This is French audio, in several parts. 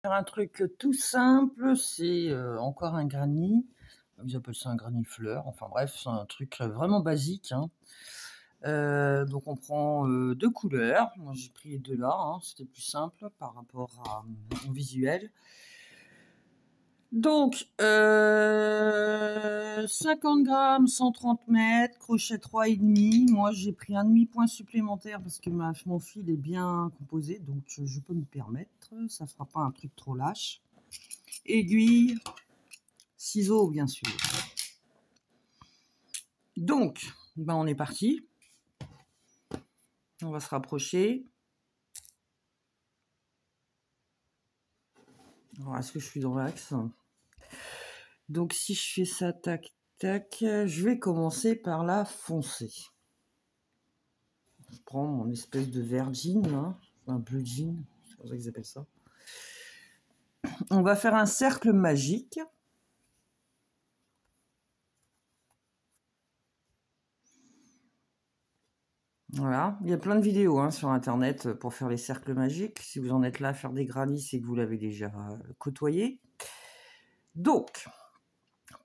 Faire un truc tout simple, c'est encore un granny. Ils appellent ça un granny fleur. Enfin bref, c'est un truc vraiment basique. Hein. Donc on prend deux couleurs. Moi j'ai pris les deux là. Hein. C'était plus simple par rapport au visuel. Donc 50 grammes, 130 mètres, crochet 3,5. Moi j'ai pris un demi-point supplémentaire parce que mon fil est bien composé, donc je peux me permettre. Ça fera pas un truc trop lâche. Aiguille, ciseaux bien sûr. Donc ben on est parti. On va se rapprocher. Alors est-ce que je suis dans l'axe? Donc si je fais ça tac tac, je vais commencer par la foncer. Je prends mon espèce de vert jean là, un bleu jean, c'est comme ça qu'ils appellent ça. On va faire un cercle magique. Voilà, il y a plein de vidéos hein, sur internet pour faire les cercles magiques. Si vous en êtes là à faire des granny, c'est que vous l'avez déjà côtoyé. Donc,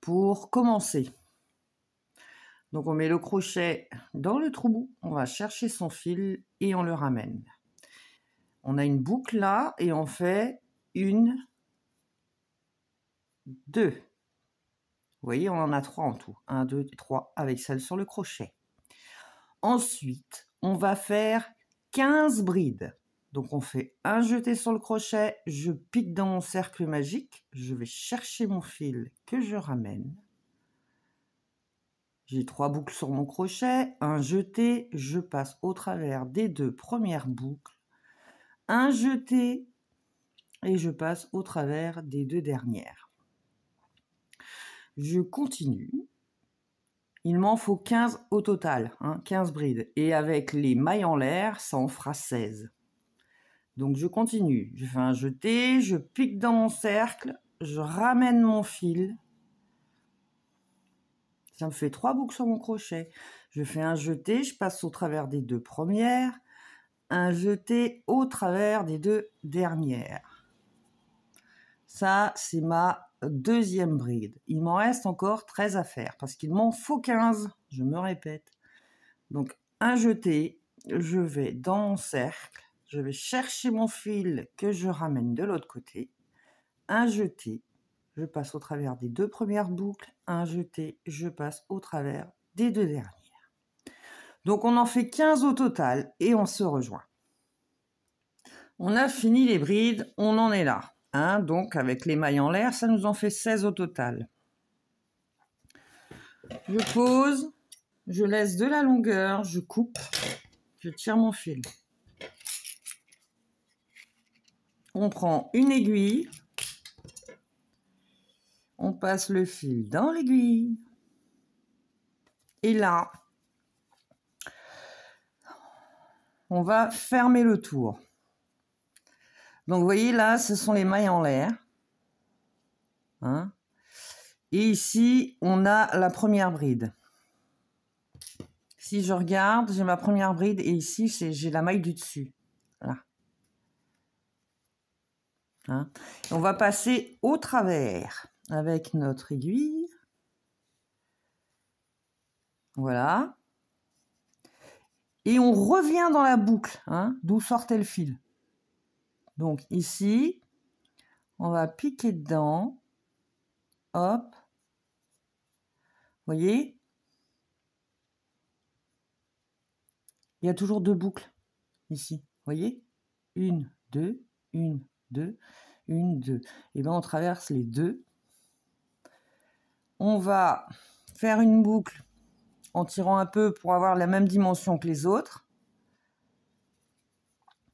pour commencer, donc on met le crochet dans le trou, on va chercher son fil et on le ramène. On a une boucle là et on fait une, deux. Vous voyez, on en a 3 en tout. 1, 2, 3 avec celle sur le crochet. Ensuite, on va faire 15 brides. Donc on fait un jeté sur le crochet, je pique dans mon cercle magique, je vais chercher mon fil que je ramène. J'ai 3 boucles sur mon crochet, un jeté, je passe au travers des 2 premières boucles, un jeté et je passe au travers des 2 dernières. Je continue. Il m'en faut 15 au total, hein, 15 brides. Et avec les mailles en l'air, ça en fera 16. Donc je continue. Je fais un jeté, je pique dans mon cercle, je ramène mon fil. Ça me fait 3 boucles sur mon crochet. Je fais un jeté, je passe au travers des 2 premières, un jeté au travers des 2 dernières. Ça, c'est ma deuxième bride. Il m'en reste encore 13 à faire parce qu'il m'en faut 15. Je me répète. Donc, un jeté, je vais dans mon cercle, je vais chercher mon fil que je ramène de l'autre côté. Un jeté, je passe au travers des 2 premières boucles. Un jeté, je passe au travers des 2 dernières. Donc, on en fait 15 au total et on se rejoint. On a fini les brides, on en est là. Hein, donc, avec les mailles en l'air, ça nous en fait 16 au total. Je pose, je laisse de la longueur, je coupe, je tire mon fil. On prend une aiguille, on passe le fil dans l'aiguille. Et là, on va fermer le tour. Donc, vous voyez, là, ce sont les mailles en l'air. Hein, et ici, on a la première bride. Si je regarde, j'ai ma première bride et ici, j'ai la maille du dessus. Là. Hein, on va passer au travers avec notre aiguille. Voilà. Et on revient dans la boucle, hein, d'où sortait le fil. Donc ici, on va piquer dedans. Hop. Vous voyez? Il y a toujours 2 boucles ici. Vous voyez? 1, 2, 1, 2, 1, 2. Et bien on traverse les 2. On va faire une boucle en tirant un peu pour avoir la même dimension que les autres.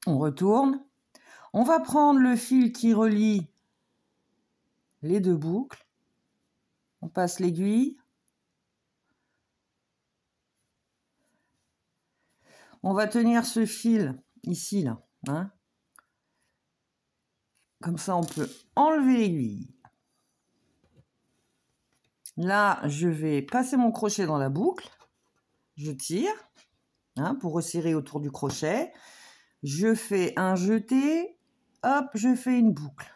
On retourne. On va prendre le fil qui relie les 2 boucles. On passe l'aiguille. On va tenir ce fil ici, là. Hein. Comme ça, on peut enlever l'aiguille. Là, je vais passer mon crochet dans la boucle. Je tire, hein, pour resserrer autour du crochet. Je fais un jeté. Hop, je fais une boucle.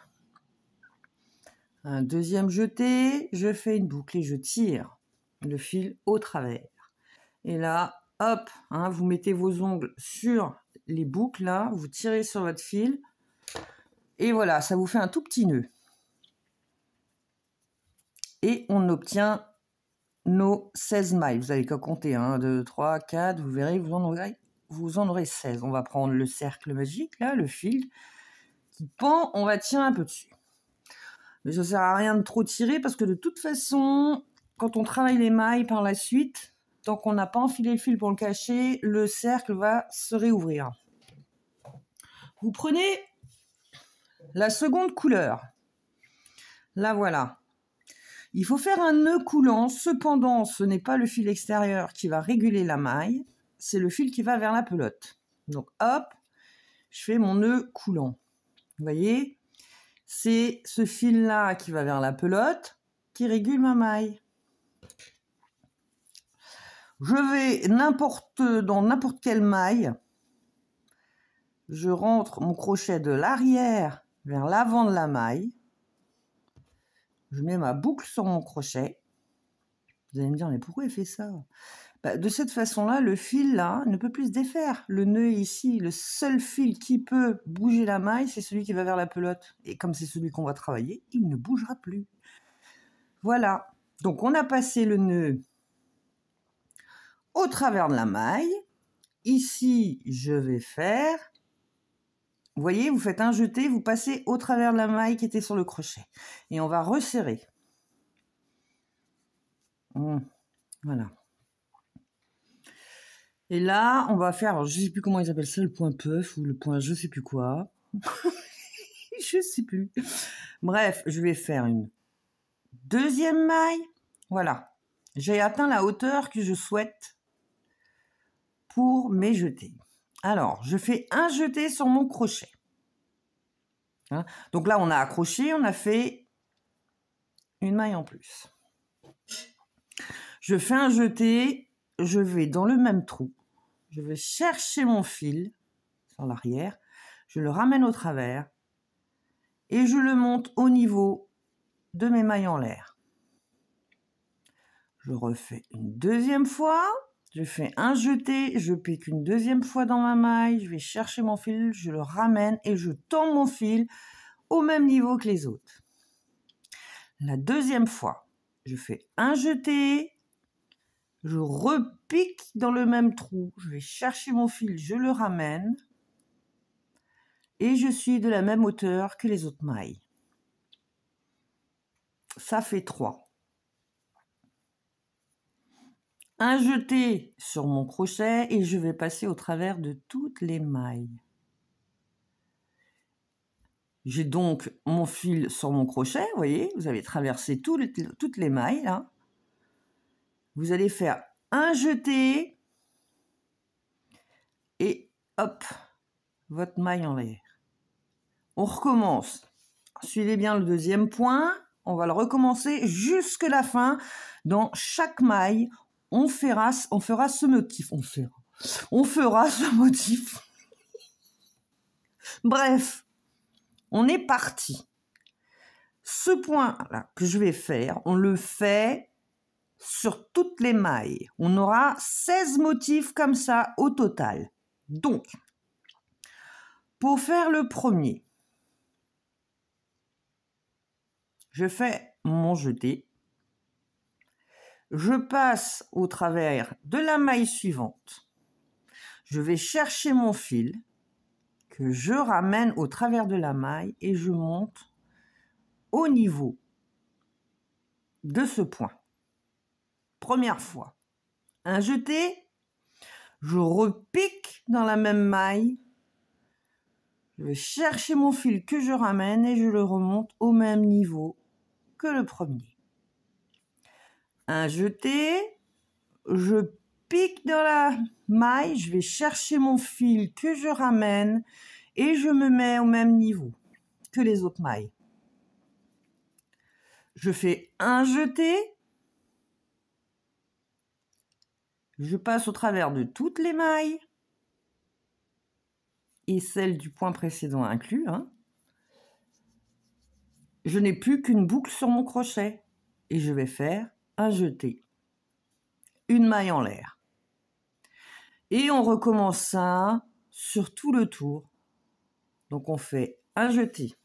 Un deuxième jeté, je fais une boucle et je tire le fil au travers. Et là, hop, hein, vous mettez vos ongles sur les boucles là, vous tirez sur votre fil et voilà, ça vous fait un tout petit nœud. Et on obtient nos 16 mailles. Vous n'avez qu'à compter 1, 2, 3, 4, vous verrez, vous en aurez 16. On va prendre le cercle magique là, le fil qui pend, on va tirer un peu dessus. Mais ça ne sert à rien de trop tirer parce que de toute façon, quand on travaille les mailles par la suite, tant qu'on n'a pas enfilé le fil pour le cacher, le cercle va se réouvrir. Vous prenez la seconde couleur. La voilà. Il faut faire un nœud coulant. Cependant, ce n'est pas le fil extérieur qui va réguler la maille, c'est le fil qui va vers la pelote. Donc hop, je fais mon nœud coulant. Vous voyez ? C'est ce fil-là qui va vers la pelote qui régule ma maille. Je vais dans n'importe quelle maille. Je rentre mon crochet de l'arrière vers l'avant de la maille. Je mets ma boucle sur mon crochet. Vous allez me dire, mais pourquoi il fait ça ? De cette façon-là, le fil là ne peut plus se défaire. Le nœud ici, le seul fil qui peut bouger la maille, c'est celui qui va vers la pelote. Et comme c'est celui qu'on va travailler, il ne bougera plus. Voilà. Donc on a passé le nœud au travers de la maille. Ici, je vais faire... Vous voyez, vous faites un jeté, vous passez au travers de la maille qui était sur le crochet. Et on va resserrer. Voilà. Et là, on va faire, je ne sais plus comment ils appellent ça, le point puff ou le point je ne sais plus quoi. Je ne sais plus. Bref, je vais faire une deuxième maille. Voilà. J'ai atteint la hauteur que je souhaite pour mes jetés. Alors, je fais un jeté sur mon crochet. Hein? Donc là, on a accroché, on a fait une maille en plus. Je fais un jeté, je vais dans le même trou. Je vais chercher mon fil sur l'arrière, je le ramène au travers et je le monte au niveau de mes mailles en l'air. Je refais une deuxième fois, je fais un jeté, je pique une deuxième fois dans ma maille, je vais chercher mon fil, je le ramène et je tends mon fil au même niveau que les autres. La deuxième fois, je fais un jeté, je repique dans le même trou, je vais chercher mon fil, je le ramène et je suis de la même hauteur que les autres mailles. Ça fait 3. Un jeté sur mon crochet et je vais passer au travers de toutes les mailles. J'ai donc mon fil sur mon crochet, vous voyez, vous avez traversé toutes les mailles là. Vous allez faire un jeté et hop, votre maille en l'air. On recommence. Suivez bien le deuxième point. On va le recommencer jusqu'à la fin. Dans chaque maille, on fera ce motif. On fera ce motif. Bref, on est parti. Ce point-là que je vais faire, on le fait sur toutes les mailles. On aura 16 motifs comme ça au total. Donc, pour faire le premier, je fais mon jeté. Je passe au travers de la maille suivante. Je vais chercher mon fil que je ramène au travers de la maille et je monte au niveau de ce point. Première fois, un jeté, je repique dans la même maille, je vais chercher mon fil que je ramène et je le remonte au même niveau que le premier. Un jeté, je pique dans la maille, je vais chercher mon fil que je ramène et je me mets au même niveau que les autres mailles. Je fais un jeté, je passe au travers de toutes les mailles et celles du point précédent inclus. je n'ai plus qu'une boucle sur mon crochet et je vais faire un jeté, une maille en l'air. Et on recommence ça sur tout le tour. Donc on fait un jeté.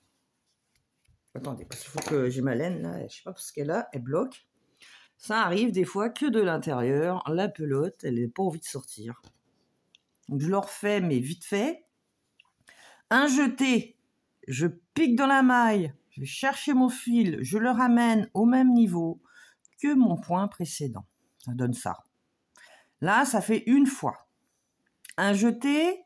Attendez, parce qu'il faut que j'ai ma laine là, je sais pas parce qu'elle a, elle bloque. Ça arrive des fois que de l'intérieur, la pelote, elle n'a pas envie de sortir. Donc je le refais, mais vite fait. Un jeté, je pique dans la maille, je vais chercher mon fil, je le ramène au même niveau que mon point précédent. Ça donne ça. Là, ça fait une fois. Un jeté,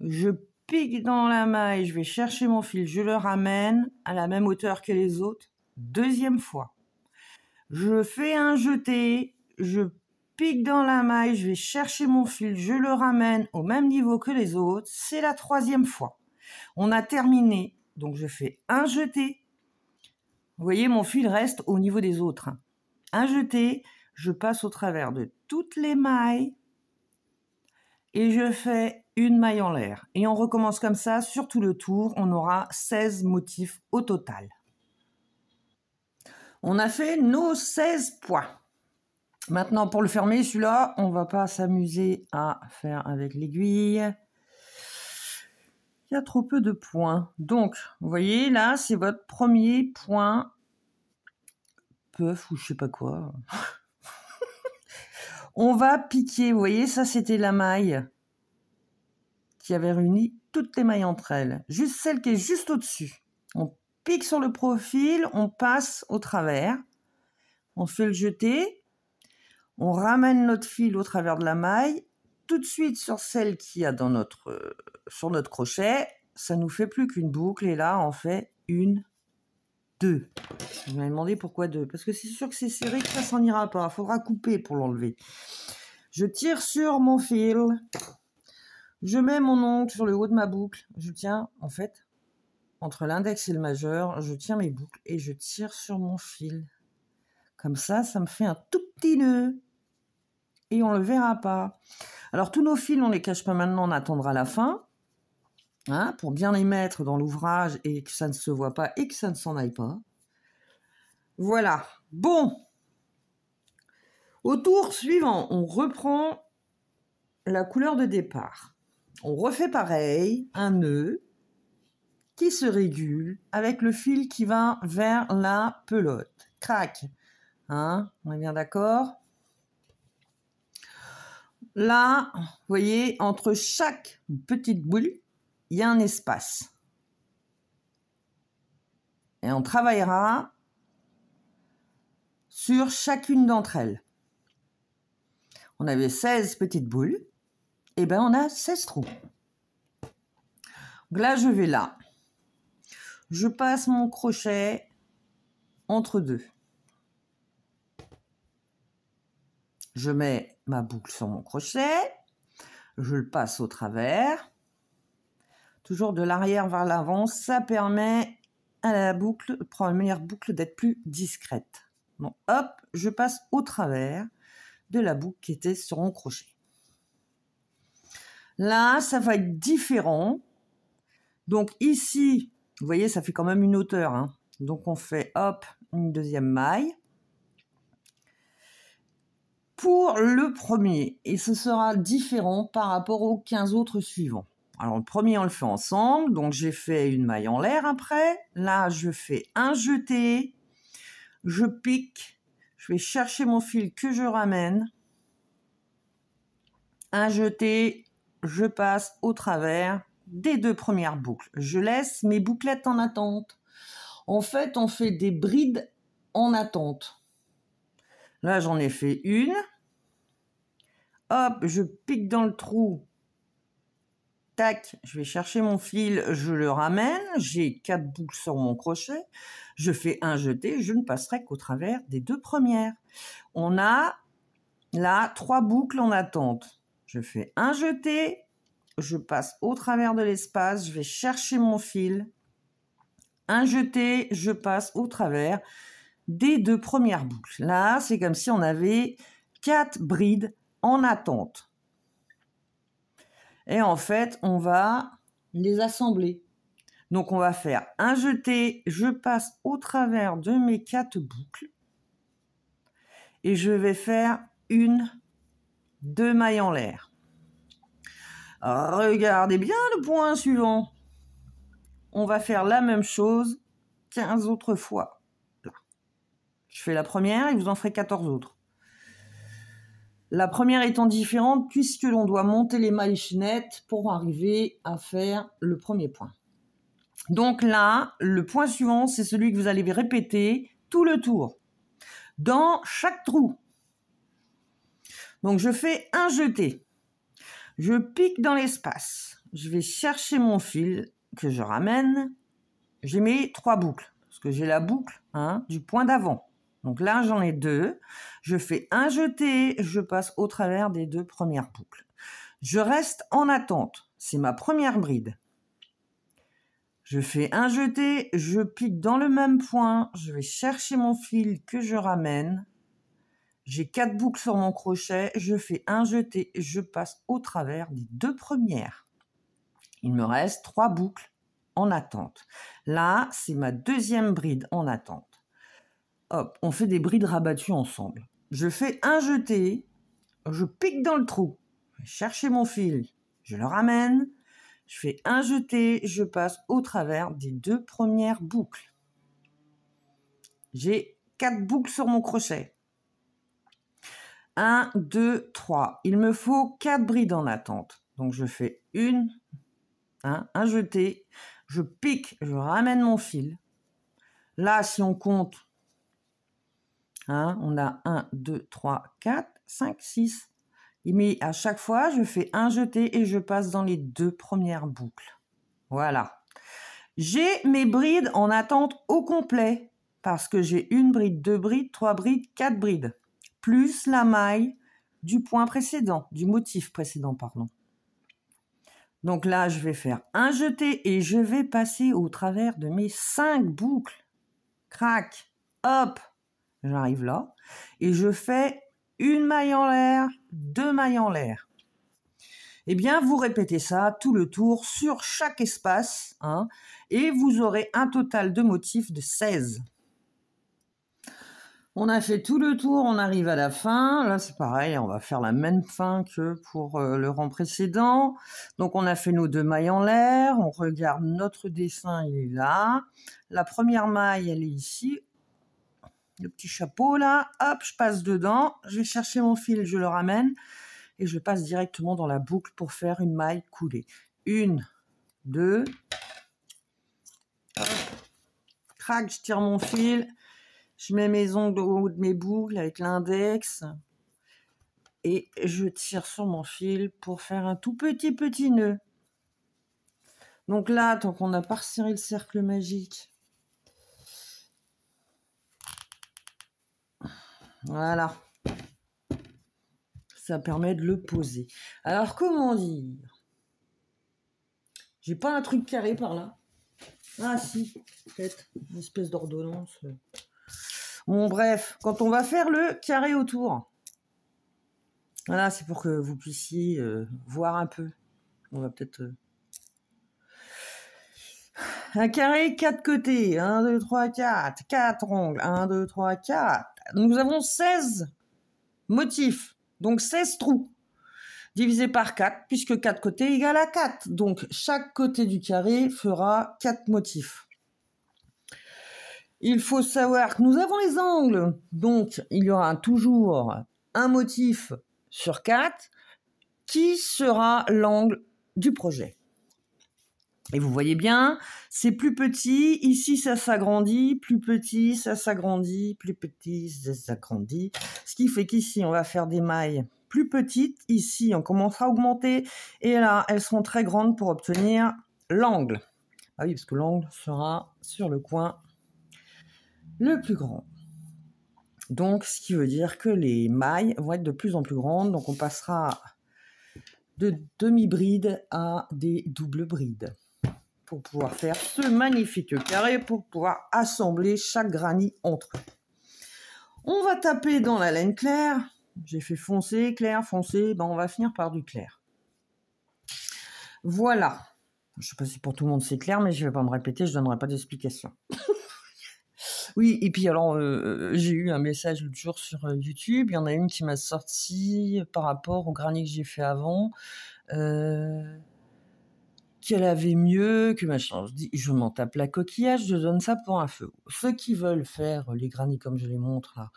je pique dans la maille, je vais chercher mon fil, je le ramène à la même hauteur que les autres. Deuxième fois. Je fais un jeté, je pique dans la maille, je vais chercher mon fil, je le ramène au même niveau que les autres. C'est la troisième fois. On a terminé, donc je fais un jeté. Vous voyez, mon fil reste au niveau des autres. Un jeté, je passe au travers de toutes les mailles et je fais une maille en l'air. Et on recommence comme ça sur tout le tour. On aura 16 motifs au total. On a fait nos 16 points. Maintenant, pour le fermer, celui-là, on va pas s'amuser à faire avec l'aiguille. Il y a trop peu de points. Donc, vous voyez, là, c'est votre premier point puff ou je sais pas quoi. On va piquer, vous voyez, ça, c'était la maille qui avait réuni toutes les mailles entre elles. Juste celle qui est juste au-dessus. On pique sur le profil, on passe au travers. On fait le jeté. On ramène notre fil au travers de la maille. Tout de suite sur celle qu'il y a dans sur notre crochet. Ça nous fait plus qu'une boucle. Et là, on fait une, deux. Vous m'avez demandé pourquoi deux. Parce que c'est sûr que c'est serré, que ça s'en ira pas. Il faudra couper pour l'enlever. Je tire sur mon fil. Je mets mon ongle sur le haut de ma boucle. Je tiens, en fait, entre l'index et le majeur, je tiens mes boucles et je tire sur mon fil. Comme ça, ça me fait un tout petit nœud. Et on ne le verra pas. Alors, tous nos fils, on ne les cache pas maintenant, on attendra la fin. Hein, pour bien les mettre dans l'ouvrage et que ça ne se voit pas et que ça ne s'en aille pas. Voilà. Bon. Au tour suivant, on reprend la couleur de départ. On refait pareil, un nœud qui se régule avec le fil qui va vers la pelote. Crac. Hein, on est bien d'accord? Là, vous voyez, entre chaque petite boule, il y a un espace. Et on travaillera sur chacune d'entre elles. On avait 16 petites boules. Et bien, on a 16 trous. Donc là, je vais là. Je passe mon crochet entre deux. Je mets ma boucle sur mon crochet. Je le passe au travers. Toujours de l'arrière vers l'avant. Ça permet à la boucle, première boucle, d'être plus discrète. Donc, hop, je passe au travers de la boucle qui était sur mon crochet. Là, ça va être différent. Donc ici, vous voyez, ça fait quand même une hauteur. Hein. Donc on fait, hop, une deuxième maille. Pour le premier, et ce sera différent par rapport aux 15 autres suivants. Alors le premier, on le fait ensemble. Donc j'ai fait une maille en l'air après. Là, je fais un jeté. Je pique. Je vais chercher mon fil que je ramène. Un jeté. Je passe au travers des deux premières boucles. Je laisse mes bouclettes en attente. En fait, on fait des brides en attente. Là, j'en ai fait une. Hop, je pique dans le trou. Tac, je vais chercher mon fil, je le ramène. J'ai 4 boucles sur mon crochet. Je fais un jeté, je ne passerai qu'au travers des deux premières. On a là 3 boucles en attente. Je fais un jeté, je passe au travers de l'espace, je vais chercher mon fil. Un jeté, je passe au travers des deux premières boucles. Là, c'est comme si on avait 4 brides en attente. Et en fait, on va les assembler. Donc, on va faire un jeté, je passe au travers de mes 4 boucles et je vais faire 2 mailles en l'air. Regardez bien le point suivant. On va faire la même chose 15 autres fois. Là. Je fais la première et vous en ferez 14 autres. La première étant différente puisque l'on doit monter les mailles chaînettes pour arriver à faire le premier point. Donc là, le point suivant, c'est celui que vous allez répéter tout le tour, dans chaque trou. Donc je fais un jeté, je pique dans l'espace, je vais chercher mon fil que je ramène, j'ai mes 3 boucles, parce que j'ai la boucle du point d'avant. Donc là, j'en ai 2. Je fais un jeté, je passe au travers des 2 premières boucles. Je reste en attente. C'est ma première bride. Je fais un jeté, je pique dans le même point. Je vais chercher mon fil que je ramène. J'ai 4 boucles sur mon crochet. Je fais un jeté, je passe au travers des 2 premières. Il me reste 3 boucles en attente. Là, c'est ma deuxième bride en attente. Hop, on fait des brides rabattues ensemble. Je fais un jeté, je pique dans le trou, je vais chercher mon fil, je le ramène, je fais un jeté, je passe au travers des 2 premières boucles. J'ai 4 boucles sur mon crochet. 1, 2, 3. Il me faut 4 brides en attente. Donc je fais un jeté, je pique, je ramène mon fil. Là, si on compte, on a 1, 2, 3, 4, 5, 6. Mais à chaque fois, je fais un jeté et je passe dans les 2 premières boucles. Voilà. J'ai mes brides en attente au complet parce que j'ai 1 bride, 2 brides, 3 brides, 4 brides. Plus la maille du point précédent, du motif précédent, pardon. Donc là, je vais faire un jeté et je vais passer au travers de mes 5 boucles. Crac, hop. J'arrive là et je fais 1 maille en l'air, 2 mailles en l'air. Eh bien, vous répétez ça tout le tour sur chaque espace et vous aurez un total de motifs de 16. On a fait tout le tour, on arrive à la fin. Là, c'est pareil, on va faire la même fin que pour le rang précédent. Donc, on a fait nos 2 mailles en l'air. On regarde notre dessin, il est là. La première maille, elle est ici. Le petit chapeau là, hop, je passe dedans, je vais chercher mon fil, je le ramène et je passe directement dans la boucle pour faire une maille coulée. 1, 2, crac, je tire mon fil, je mets mes ongles au haut de mes boucles avec l'index et je tire sur mon fil pour faire un tout petit nœud. Donc là, tant qu'on n'a pas resserré le cercle magique, voilà. Ça permet de le poser. Alors, comment dire? J'ai pas un truc carré par là. Ah si, peut-être. Une espèce d'ordonnance. Bon, bref. Quand on va faire le carré autour. Voilà, c'est pour que vous puissiez voir un peu. On va peut-être... Un carré, 4 côtés. 1, 2, 3, 4. 4 ongles. 1, 2, 3, 4. Nous avons 16 motifs. Donc 16 trous. Divisé par 4, puisque 4 côtés égale à 4. Donc chaque côté du carré fera 4 motifs. Il faut savoir que nous avons les angles. Donc il y aura toujours un motif sur 4 qui sera l'angle du projet. Et vous voyez bien, c'est plus petit, ici ça s'agrandit, plus petit, ça s'agrandit, plus petit, ça s'agrandit. Ce qui fait qu'ici, on va faire des mailles plus petites. Ici, on commencera à augmenter. Et là, elles seront très grandes pour obtenir l'angle. Ah oui, parce que l'angle sera sur le coin le plus grand. Donc, ce qui veut dire que les mailles vont être de plus en plus grandes. Donc, on passera de demi-brides à des doubles brides pour pouvoir faire ce magnifique carré, pour pouvoir assembler chaque granit entre eux. On va taper dans la laine claire. J'ai fait foncé, clair, foncé. Ben on va finir par du clair. Voilà. Je ne sais pas si pour tout le monde c'est clair, mais je ne vais pas me répéter, je ne donnerai pas d'explication. Oui, et puis alors, j'ai eu un message l'autre jour sur YouTube. Il y en a une qui m'a sorti par rapport au granit que j'ai fait avant, qu'elle avait mieux, que machin. Je dis, je m'en tape la coquillage, je donne ça pour un feu. Ceux qui veulent faire les granits comme je les montre là,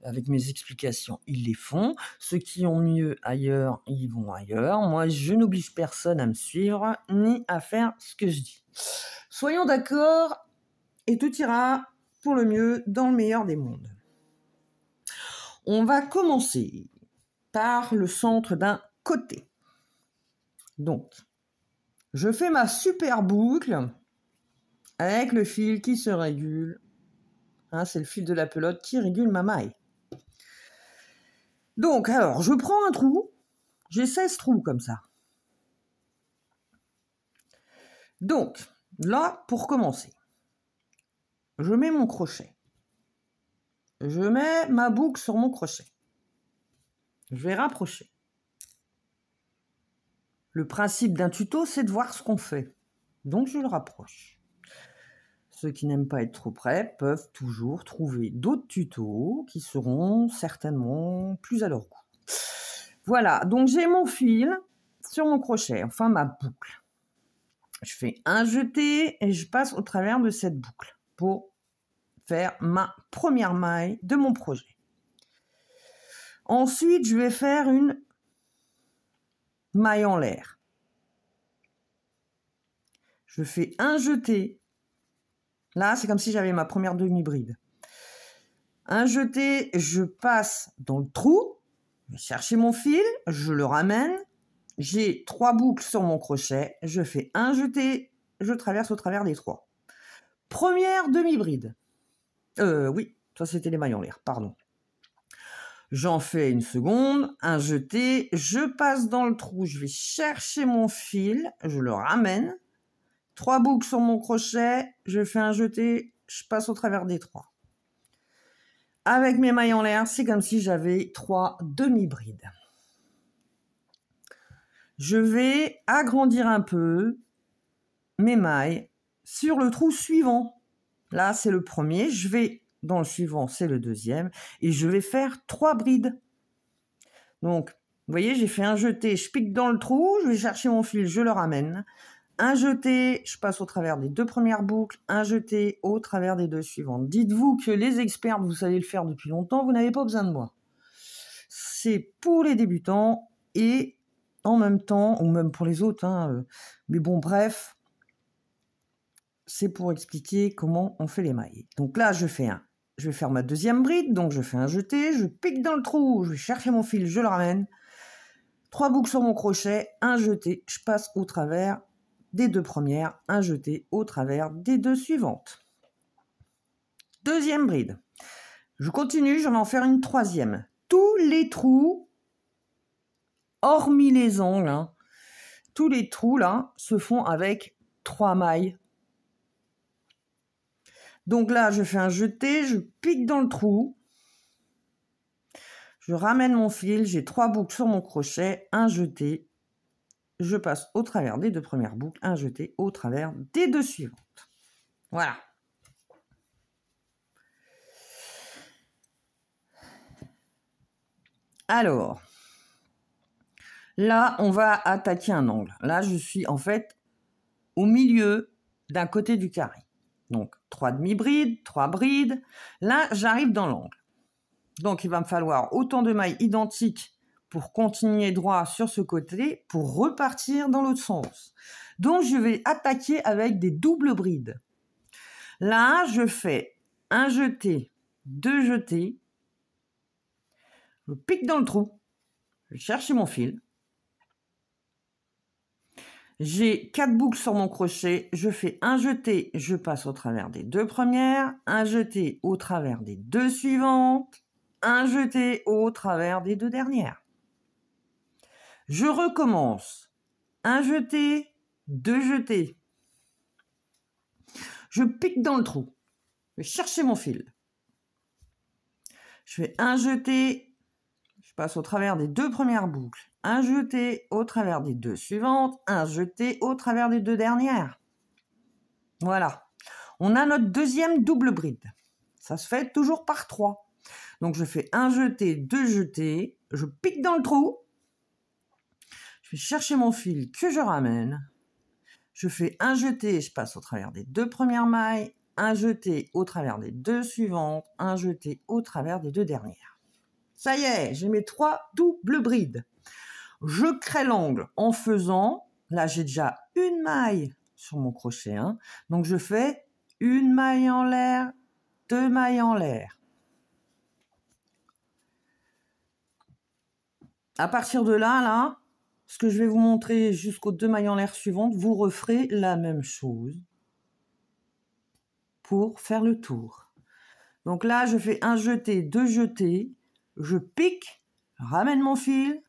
avec mes explications, ils les font. Ceux qui ont mieux ailleurs, ils vont ailleurs. Moi, je n'oblige personne à me suivre, ni à faire ce que je dis. Soyons d'accord, et tout ira pour le mieux dans le meilleur des mondes. On va commencer par le centre d'un côté. Donc, je fais ma super boucle avec le fil qui se régule. Hein, c'est le fil de la pelote qui régule ma maille. Donc, alors, je prends un trou. J'ai 16 trous comme ça. Donc, là, pour commencer, je mets mon crochet. Je mets ma boucle sur mon crochet. Je vais rapprocher. Le principe d'un tuto, c'est de voir ce qu'on fait. Donc, je le rapproche. Ceux qui n'aiment pas être trop près peuvent toujours trouver d'autres tutos qui seront certainement plus à leur goût. Voilà, donc j'ai mon fil sur mon crochet, enfin ma boucle. Je fais un jeté et je passe au travers de cette boucle pour faire ma première maille de mon projet. Ensuite, je vais faire une maille en l'air. Je fais un jeté. Là, c'est comme si j'avais ma première demi-bride. Un jeté, je passe dans le trou, je vais chercher mon fil, je le ramène. J'ai 3 boucles sur mon crochet, je fais un jeté, je traverse au travers des 3. Première demi-bride. Oui, ça c'était les mailles en l'air, pardon. J'en fais une seconde, un jeté, je passe dans le trou, je vais chercher mon fil, je le ramène. 3 boucles sur mon crochet, je fais un jeté, je passe au travers des 3. Avec mes mailles en l'air, c'est comme si j'avais 3 demi-brides. Je vais agrandir un peu mes mailles sur le trou suivant. Là, c'est le premier. Je vais dans le suivant, c'est le deuxième. Et je vais faire 3 brides. Donc, vous voyez, j'ai fait un jeté, je pique dans le trou, je vais chercher mon fil, je le ramène. Un jeté, je passe au travers des 2 premières boucles. Un jeté au travers des 2 suivantes. Dites-vous que les experts, vous savez le faire depuis longtemps, vous n'avez pas besoin de moi. C'est pour les débutants et en même temps, ou même pour les autres, mais bon, bref, c'est pour expliquer comment on fait les mailles. Donc là, je vais faire ma deuxième bride, donc je fais un jeté, je pique dans le trou, je vais chercher mon fil, je le ramène. 3 boucles sur mon crochet, un jeté, je passe au travers des 2 premières, un jeté au travers des 2 suivantes. Deuxième bride. Je continue, je vais en faire une troisième. Tous les trous, hormis les angles, tous les trous là se font avec 3 mailles. Donc là, je fais un jeté, je pique dans le trou, je ramène mon fil, j'ai 3 boucles sur mon crochet, un jeté, je passe au travers des 2 premières boucles, un jeté au travers des 2 suivantes. Voilà. Alors, là, on va attaquer un angle. Là, je suis en fait au milieu d'un côté du carré. Donc, 3 demi-brides, 3 brides. Là, j'arrive dans l'angle. Donc, il va me falloir autant de mailles identiques pour continuer droit sur ce côté, pour repartir dans l'autre sens. Donc, je vais attaquer avec des doubles brides. Là, je fais un jeté, 2 jetés. Je pique dans le trou. Je vais chercher mon fil. J'ai 4 boucles sur mon crochet, je fais un jeté, je passe au travers des 2 premières, un jeté au travers des 2 suivantes, un jeté au travers des 2 dernières. Je recommence. Un jeté, 2 jetés. Je pique dans le trou. Je vais chercher mon fil. Je fais un jeté, je passe au travers des 2 premières boucles, un jeté au travers des 2 suivantes, un jeté au travers des 2 dernières. Voilà. On a notre deuxième double bride. Ça se fait toujours par 3. Donc je fais un jeté, 2 jetés, je pique dans le trou, je vais chercher mon fil que je ramène, je fais un jeté, je passe au travers des 2 premières mailles, un jeté au travers des 2 suivantes, un jeté au travers des 2 dernières. Ça y est, j'ai mes 3 doubles brides. Je crée l'angle en faisant, là j'ai déjà une maille sur mon crochet, hein, donc je fais une maille en l'air, 2 mailles en l'air. À partir de là, ce que je vais vous montrer jusqu'aux 2 mailles en l'air suivantes, vous referez la même chose pour faire le tour. Donc là, je fais un jeté, 2 jetés, je pique, ramène mon fil,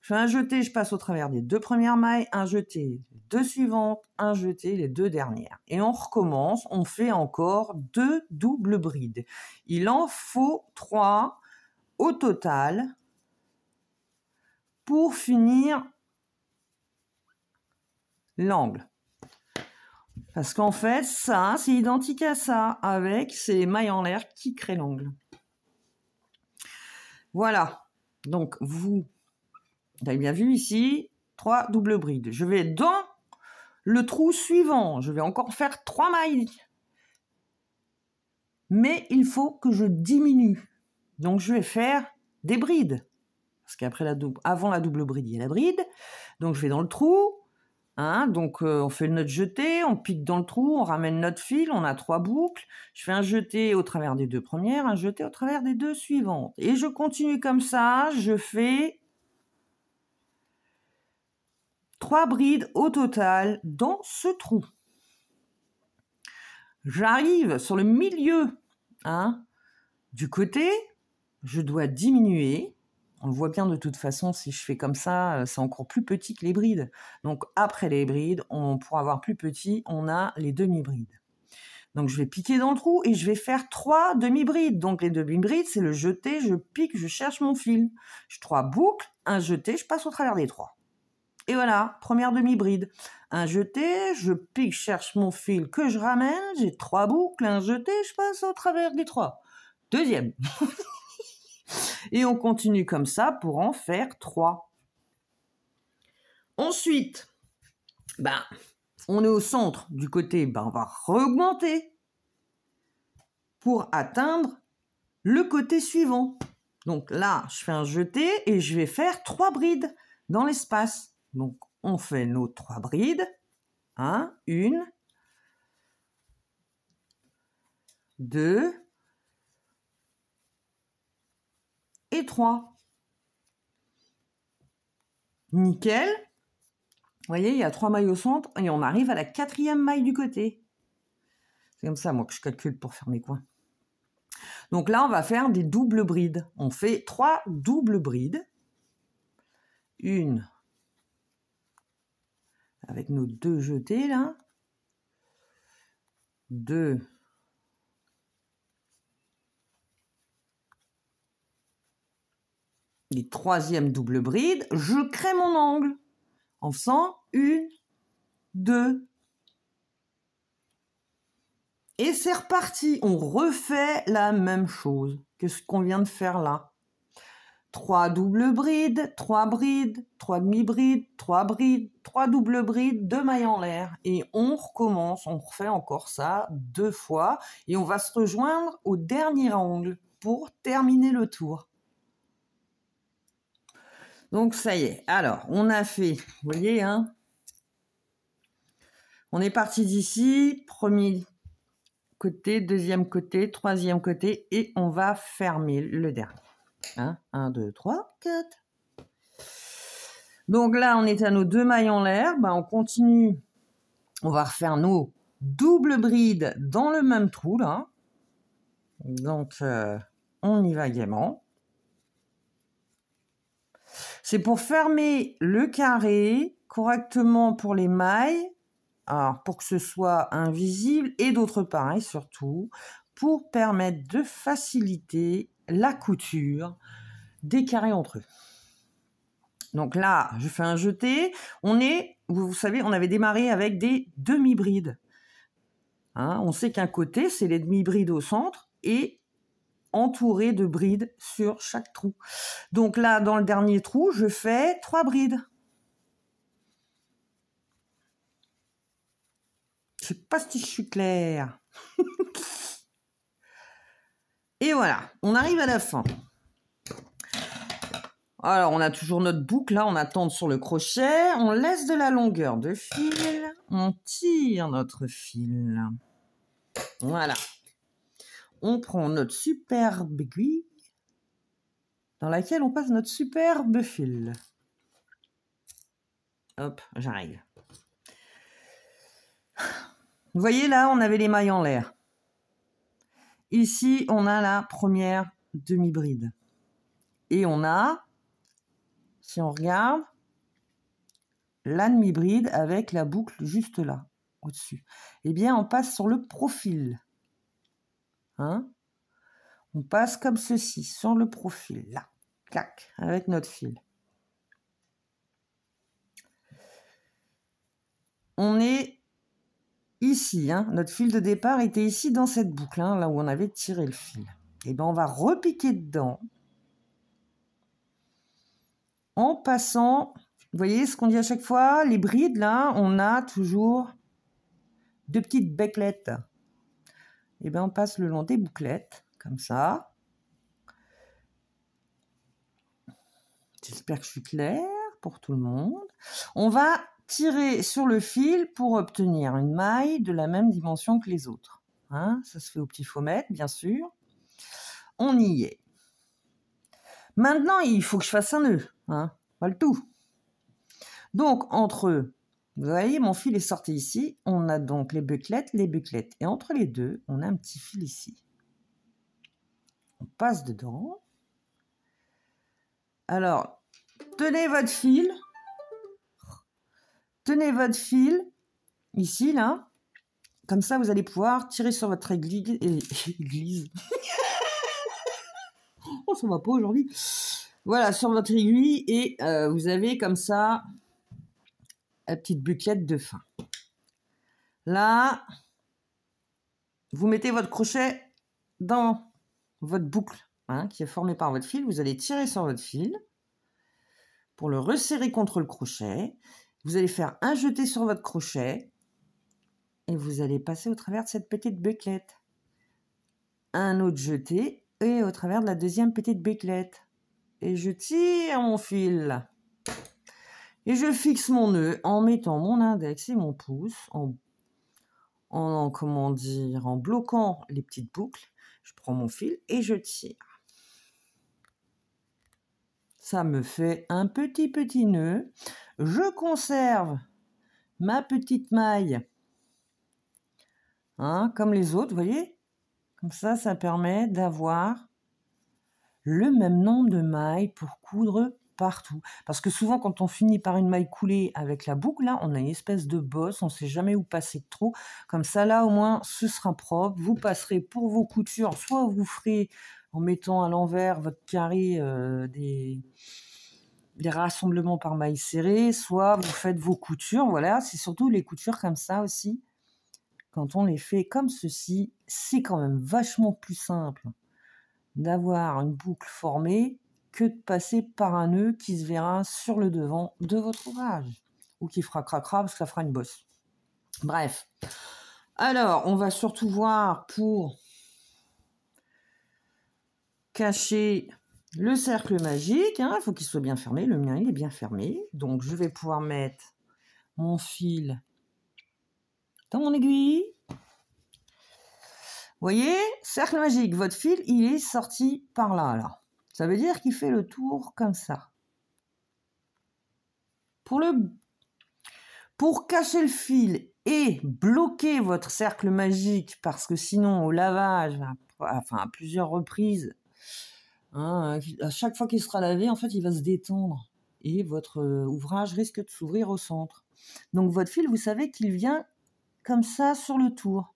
je fais un jeté, je passe au travers des 2 premières mailles, un jeté, 2 suivantes, un jeté, les 2 dernières. Et on recommence, on fait encore 2 doubles brides. Il en faut 3 au total pour finir l'angle. Parce qu'en fait, ça, c'est identique à ça, avec ces mailles en l'air qui créent l'angle. Voilà. Donc, vous avez bien vu ici, 3 doubles brides. Je vais dans le trou suivant. Je vais encore faire 3 mailles. Mais il faut que je diminue. Donc, je vais faire des brides. Parce qu'après avant la double bride, il y a la bride. Donc, je vais dans le trou. Hein, donc on fait notre jeté, on pique dans le trou, on ramène notre fil, on a 3 boucles. Je fais un jeté au travers des 2 premières, un jeté au travers des 2 suivantes. Et je continue comme ça, je fais 3 brides au total dans ce trou. J'arrive sur le milieu, hein, du côté, je dois diminuer. On le voit bien de toute façon, si je fais comme ça, c'est encore plus petit que les brides. Donc après les brides, pour avoir plus petit, on a les demi-brides. Donc je vais piquer dans le trou et je vais faire 3 demi-brides. Donc les demi-brides, c'est le jeté, je pique, je cherche mon fil. Je 3 boucles, un jeté, je passe au travers des 3. Et voilà, première demi-bride. Un jeté, je pique, je cherche mon fil que je ramène, j'ai 3 boucles, un jeté, je passe au travers des 3. Deuxième. Et on continue comme ça pour en faire 3. Ensuite, on est au centre du côté, on va augmenter pour atteindre le côté suivant. Donc là, je fais un jeté et je vais faire 3 brides dans l'espace. Donc on fait nos 3 brides. 1, 2 et 3. Nickel. Vous voyez, il y a 3 mailles au centre et on arrive à la 4e maille du côté. C'est comme ça, moi, que je calcule pour faire mes coins. Donc là, on va faire des doubles brides. On fait 3 doubles brides. 1, avec nos 2 jetés, là. 2. Les 3e double bride, je crée mon angle en faisant 1, 2. Et c'est reparti. On refait la même chose que ce qu'on vient de faire là. 3 doubles brides, 3 brides, 3 demi-brides, 3 brides, 3 doubles brides, 2 mailles en l'air. Et on recommence, on refait encore ça 2 fois. Et on va se rejoindre au dernier angle pour terminer le tour. Donc ça y est. Alors, on a fait, vous voyez, hein, on est parti d'ici, premier côté, deuxième côté, troisième côté, et on va fermer le dernier. 1, 2, 3, 4. Donc là, on est à nos 2 mailles en l'air. On continue. On va refaire nos doubles brides dans le même trou, là. Donc, on y va gaiement. C'est pour fermer le carré correctement pour les mailles. Alors, pour que ce soit invisible. Et d'autre part, et surtout, pour permettre de faciliter la couture des carrés entre eux. Donc là, je fais un jeté. Vous savez, on avait démarré avec des demi-brides. Hein, on sait qu'un côté, c'est les demi-brides au centre et entouré de brides sur chaque trou. Donc là, dans le dernier trou, je fais 3 brides. Je sais pas si je suis claire. Et voilà, on arrive à la fin. Alors, on a toujours notre boucle, là, on attend sur le crochet, on laisse de la longueur de fil, on tire notre fil. Voilà. On prend notre superbe aiguille dans laquelle on passe notre superbe fil. Hop, j'arrive. Vous voyez, là, on avait les mailles en l'air. Ici, on a la première demi-bride. Et on a, si on regarde, la demi-bride avec la boucle juste là, au-dessus. Eh bien, on passe sur le profil. Hein? On passe comme ceci, sur le profil, là. Clac, avec notre fil. On est ici, hein, notre fil de départ était ici dans cette boucle, hein, là où on avait tiré le fil. Et bien, on va repiquer dedans en passant, vous voyez ce qu'on dit à chaque fois, les brides, là, on a toujours 2 petites bêclettes. Et bien, on passe le long des bouclettes, comme ça. J'espère que je suis claire pour tout le monde. On va tirer sur le fil pour obtenir une maille de la même dimension que les autres. Hein, ça se fait au petit faumètre, bien sûr. On y est. Maintenant, il faut que je fasse un nœud. Hein, pas le tout. Donc, entre eux, vous voyez, mon fil est sorti ici. On a donc les bouclettes. Et entre les deux, on a un petit fil ici. On passe dedans. Alors, tenez votre fil. Tenez votre fil, ici, là. Comme ça, vous allez pouvoir tirer sur votre aiguille. Oh, ça va pas aujourd'hui. Voilà, sur votre aiguille. Et vous avez comme ça la petite bouclette de fin. Là, vous mettez votre crochet dans votre boucle, hein, qui est formée par votre fil. Vous allez tirer sur votre fil pour le resserrer contre le crochet. Vous allez faire un jeté sur votre crochet et vous allez passer au travers de cette petite bouclette. Un autre jeté et au travers de la deuxième petite bouclette. Et je tire mon fil. Et je fixe mon nœud en mettant mon index et mon pouce, en bloquant les petites boucles. Je prends mon fil et je tire. Ça me fait un petit nœud. Je conserve ma petite maille, hein, comme les autres, vous voyez. Comme ça, ça permet d'avoir le même nombre de mailles pour coudre partout. Parce que souvent, quand on finit par une maille coulée avec la boucle, là, on a une espèce de bosse, on ne sait jamais où passer de trop. Comme ça, là, au moins, ce sera propre. Vous passerez pour vos coutures, soit vous ferez, en mettant à l'envers votre carré, des rassemblements par mailles serrées, soit vous faites vos coutures. Voilà, c'est surtout les coutures comme ça aussi. Quand on les fait comme ceci, c'est quand même vachement plus simple d'avoir une boucle formée que de passer par un nœud qui se verra sur le devant de votre ouvrage ou qui fera cracra parce que ça fera une bosse. Bref. Alors, on va surtout voir pour cacher le cercle magique. Il faut qu'il soit bien fermé. Le mien, il est bien fermé. Donc, je vais pouvoir mettre mon fil dans mon aiguille. Vous voyez, cercle magique, votre fil, il est sorti par là, là. Ça veut dire qu'il fait le tour comme ça. Pour cacher le fil et bloquer votre cercle magique, parce que sinon, au lavage, enfin à plusieurs reprises, hein, à chaque fois qu'il sera lavé, en fait, il va se détendre. Et votre ouvrage risque de s'ouvrir au centre. Donc, votre fil, vous savez qu'il vient comme ça sur le tour.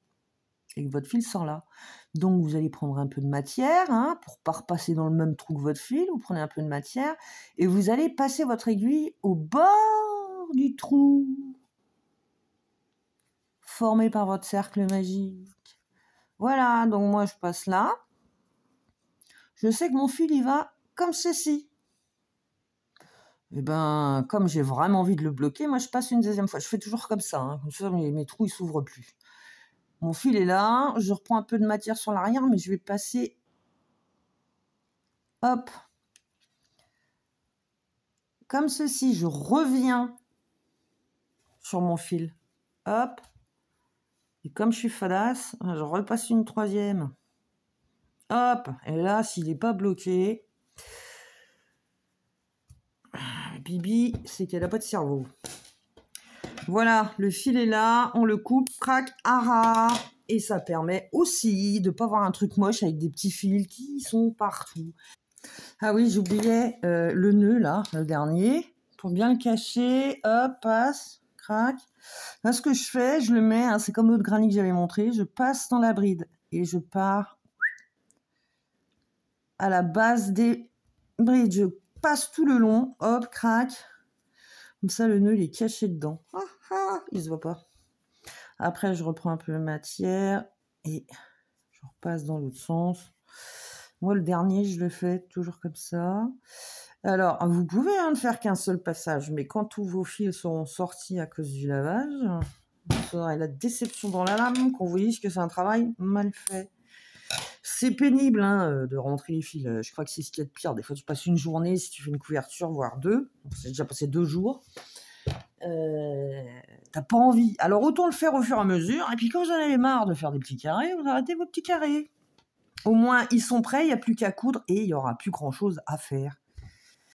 Et que votre fil sort là. Donc, vous allez prendre un peu de matière, hein, pour pas repasser dans le même trou que votre fil. Vous prenez un peu de matière et vous allez passer votre aiguille au bord du trou formé par votre cercle magique. Voilà, donc moi, je passe là. Je sais que mon fil, il va comme ceci. Et ben, comme j'ai vraiment envie de le bloquer, moi, je passe une deuxième fois. Je fais toujours comme ça, hein, comme ça, mes trous, ils s'ouvrent plus. Mon fil est là, je reprends un peu de matière sur l'arrière, mais je vais passer, hop, comme ceci, je reviens sur mon fil, hop, et comme je suis fadasse, je repasse une troisième, hop, et là, s'il n'est pas bloqué, Bibi, c'est qu'elle n'a pas de cerveau. Voilà, le fil est là, on le coupe, crac, ara. Et ça permet aussi de ne pas avoir un truc moche avec des petits fils qui sont partout. Ah oui, j'oubliais le nœud là, le dernier. Pour bien le cacher, hop, passe, crac. Là, ce que je fais, je le mets, hein, c'est comme l'autre granit que j'avais montré, je passe dans la bride et je pars à la base des brides. Je passe tout le long, hop, crac. Comme ça, le nœud, il est caché dedans. Ah, ah, il se voit pas. Après, je reprends un peu de matière et je repasse dans l'autre sens. Moi, le dernier, je le fais toujours comme ça. Alors, vous pouvez ne faire qu'un seul passage, mais quand tous vos fils seront sortis à cause du lavage, vous aurez la déception dans la lame qu'on vous dise que c'est un travail mal fait. C'est pénible de rentrer les fils. Je crois que c'est ce qu'il y a de pire. Des fois, tu passes une journée, si tu fais une couverture, voire deux. C'est déjà passé 2 jours. T'as pas envie. Alors, autant le faire au fur et à mesure. Et puis, quand vous en avez marre de faire des petits carrés, vous arrêtez vos petits carrés. Au moins, ils sont prêts, il n'y a plus qu'à coudre et il n'y aura plus grand-chose à faire.